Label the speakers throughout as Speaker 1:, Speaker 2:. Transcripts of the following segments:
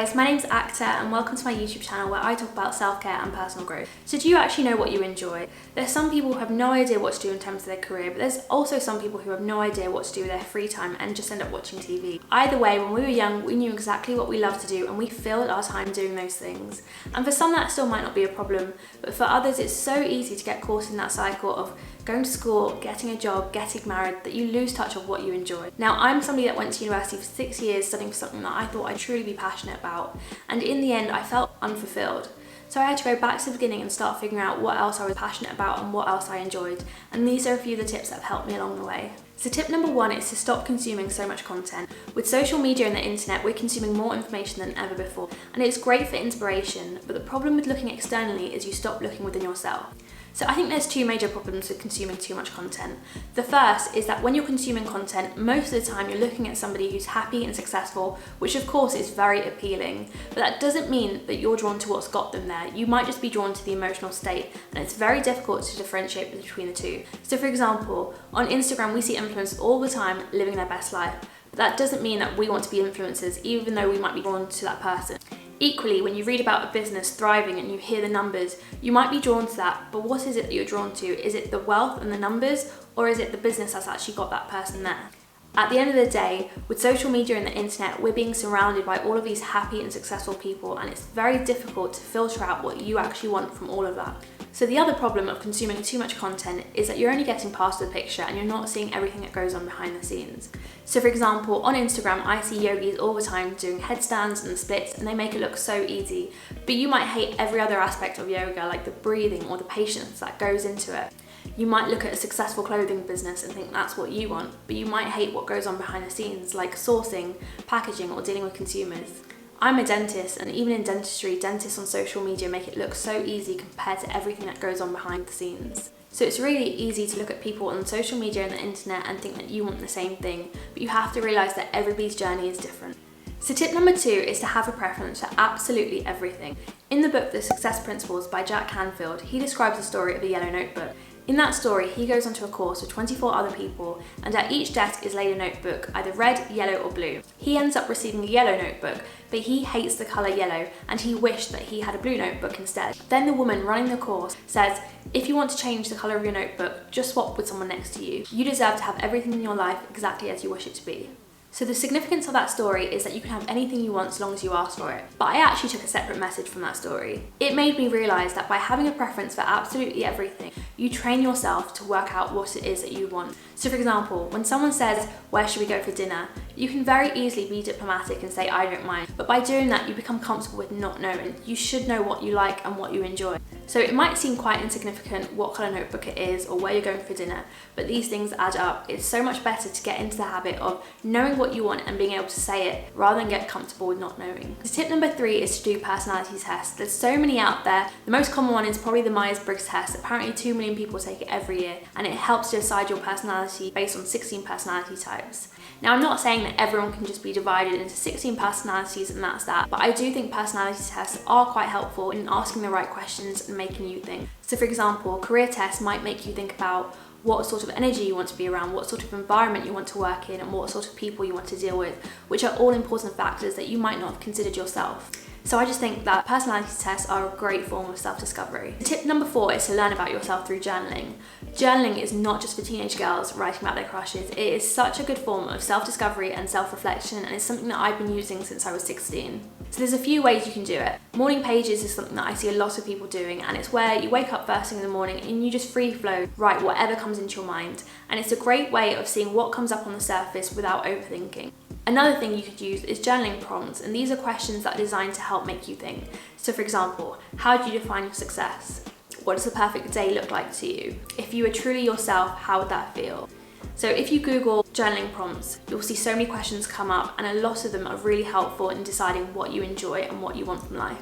Speaker 1: guys, my name's Acta and welcome to my YouTube channel where I talk about self-care and personal growth. So do you actually know what you enjoy? There's some people who have no idea what to do in terms of their career, but there's also some people who have no idea what to do with their free time and just end up watching TV. Either way, when we were young, we knew exactly what we loved to do and we filled our time doing those things. And for some that still might not be a problem, but for others it's so easy to get caught in that cycle of going to school, getting a job, getting married, that you lose touch of what you enjoy. Now, I'm somebody that went to university for 6 years studying for something that I thought I'd truly be passionate about, and in the end I felt unfulfilled. So I had to go back to the beginning and start figuring out what else I was passionate about and what else I enjoyed, and these are a few of the tips that have helped me along the way. So tip number one is to stop consuming so much content. With social media and the internet, we're consuming more information than ever before, and it's great for inspiration, but the problem with looking externally is you stop looking within yourself. So I think there's two major problems with consuming too much content. The first is that when you're consuming content, most of the time you're looking at somebody who's happy and successful, which of course is very appealing, but that doesn't mean that you're drawn to what's got them there. You might just be drawn to the emotional state, and it's very difficult to differentiate between the two. So for example, on Instagram we see influencers all the time living their best life, but that doesn't mean that we want to be influencers even though we might be drawn to that person. Equally, when you read about a business thriving and you hear the numbers, you might be drawn to that, but what is it that you're drawn to? Is it the wealth and the numbers, or is it the business that's actually got that person there? At the end of the day, with social media and the internet, we're being surrounded by all of these happy and successful people, and it's very difficult to filter out what you actually want from all of that. So the other problem of consuming too much content is that you're only getting past the picture and you're not seeing everything that goes on behind the scenes. So for example, on Instagram, I see yogis all the time doing headstands and splits, and they make it look so easy. But you might hate every other aspect of yoga, like the breathing or the patience that goes into it. You might look at a successful clothing business and think that's what you want, but you might hate what goes on behind the scenes, like sourcing, packaging, or dealing with consumers. I'm a dentist, and even in dentistry, dentists on social media make it look so easy compared to everything that goes on behind the scenes. So it's really easy to look at people on social media and the internet and think that you want the same thing, but you have to realise that everybody's journey is different. So tip number two is to have a preference for absolutely everything. In the book The Success Principles by Jack Canfield, he describes the story of a yellow notebook. In that story, he goes onto a course with 24 other people, and at each desk is laid a notebook, either red, yellow or blue. He ends up receiving a yellow notebook, but he hates the colour yellow and he wished that he had a blue notebook instead. Then the woman running the course says, if you want to change the colour of your notebook, just swap with someone next to you. You deserve to have everything in your life exactly as you wish it to be. So the significance of that story is that you can have anything you want so long as you ask for it. But I actually took a separate message from that story. It made me realise that by having a preference for absolutely everything, you train yourself to work out what it is that you want. So for example, when someone says, where should we go for dinner? You can very easily be diplomatic and say, I don't mind. But by doing that, you become comfortable with not knowing. You should know what you like and what you enjoy. So it might seem quite insignificant what colour notebook it is or where you're going for dinner, but these things add up. It's so much better to get into the habit of knowing what you want and being able to say it rather than get comfortable with not knowing. So tip number three is to do personality tests. There's so many out there. The most common one is probably the Myers-Briggs test. Apparently 2 million people take it every year, and it helps to decide your personality based on 16 personality types. Now, I'm not saying that everyone can just be divided into 16 personalities and that's that, but I do think personality tests are quite helpful in asking the right questions and making you think. So for example, career tests might make you think about what sort of energy you want to be around, what sort of environment you want to work in, and what sort of people you want to deal with, which are all important factors that you might not have considered yourself. So I just think that personality tests are a great form of self-discovery. Tip number four is to learn about yourself through journaling. Journaling is not just for teenage girls writing about their crushes. It is such a good form of self-discovery and self-reflection, and it's something that I've been using since I was 16. So there's a few ways you can do it. Morning pages is something that I see a lot of people doing, and it's where you wake up first thing in the morning and you just free flow, write whatever comes into your mind. And it's a great way of seeing what comes up on the surface without overthinking. Another thing you could use is journaling prompts, and these are questions that are designed to help make you think. So for example, how do you define your success? What does a perfect day look like to you? If you were truly yourself, how would that feel? So if you Google journaling prompts, you'll see so many questions come up, and a lot of them are really helpful in deciding what you enjoy and what you want from life.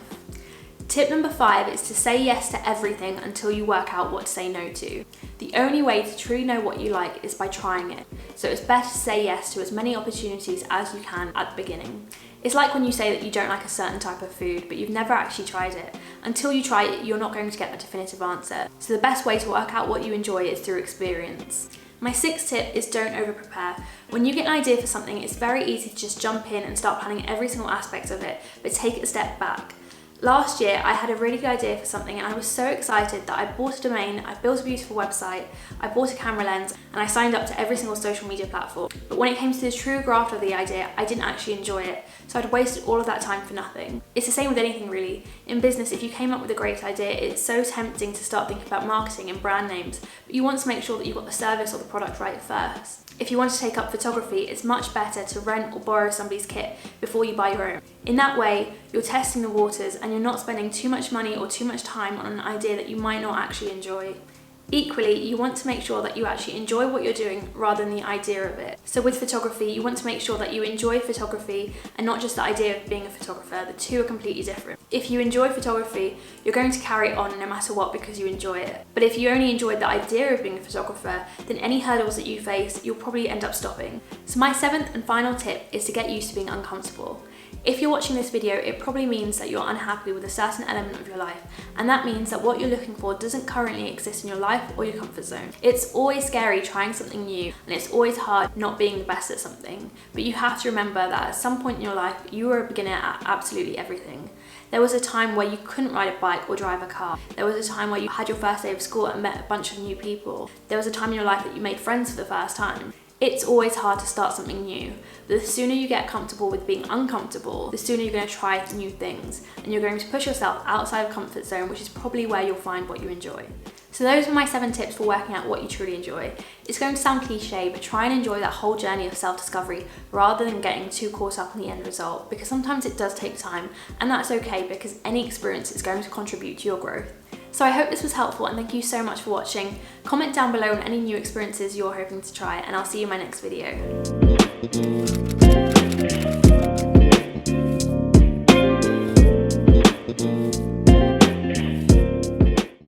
Speaker 1: Tip number five is to say yes to everything until you work out what to say no to. The only way to truly know what you like is by trying it. So it's better to say yes to as many opportunities as you can at the beginning. It's like when you say that you don't like a certain type of food, but you've never actually tried it. Until you try it, you're not going to get a definitive answer. So the best way to work out what you enjoy is through experience. My sixth tip is don't over-prepare. When you get an idea for something, it's very easy to just jump in and start planning every single aspect of it, but take it a step back. Last year, I had a really good idea for something and I was so excited that I bought a domain, I built a beautiful website, I bought a camera lens, and I signed up to every single social media platform. But when it came to the true graft of the idea, I didn't actually enjoy it, so I'd wasted all of that time for nothing. It's the same with anything really. In business, if you came up with a great idea, it's so tempting to start thinking about marketing and brand names, but you want to make sure that you've got the service or the product right first. If you want to take up photography, it's much better to rent or borrow somebody's kit before you buy your own. In that way, you're testing the waters and you're not spending too much money or too much time on an idea that you might not actually enjoy. Equally, you want to make sure that you actually enjoy what you're doing rather than the idea of it. So with photography, you want to make sure that you enjoy photography and not just the idea of being a photographer. The two are completely different. If you enjoy photography, you're going to carry it on no matter what because you enjoy it. But if you only enjoyed the idea of being a photographer, then any hurdles that you face, you'll probably end up stopping. So my seventh and final tip is to get used to being uncomfortable. If you're watching this video, it probably means that you're unhappy with a certain element of your life, and that means that what you're looking for doesn't currently exist in your life or your comfort zone. It's always scary trying something new, and it's always hard not being the best at something, but you have to remember that at some point in your life, you were a beginner at absolutely everything. There was a time where you couldn't ride a bike or drive a car. There was a time where you had your first day of school and met a bunch of new people. There was a time in your life that you made friends for the first time. It's always hard to start something new, but the sooner you get comfortable with being uncomfortable, the sooner you're going to try new things, and you're going to push yourself outside of comfort zone, which is probably where you'll find what you enjoy. So those were my 7 tips for working out what you truly enjoy. It's going to sound cliche, but try and enjoy that whole journey of self-discovery rather than getting too caught up in the end result, because sometimes it does take time, and that's okay because any experience is going to contribute to your growth. So I hope this was helpful and thank you so much for watching. Comment down below on any new experiences you're hoping to try and I'll see you in my next video.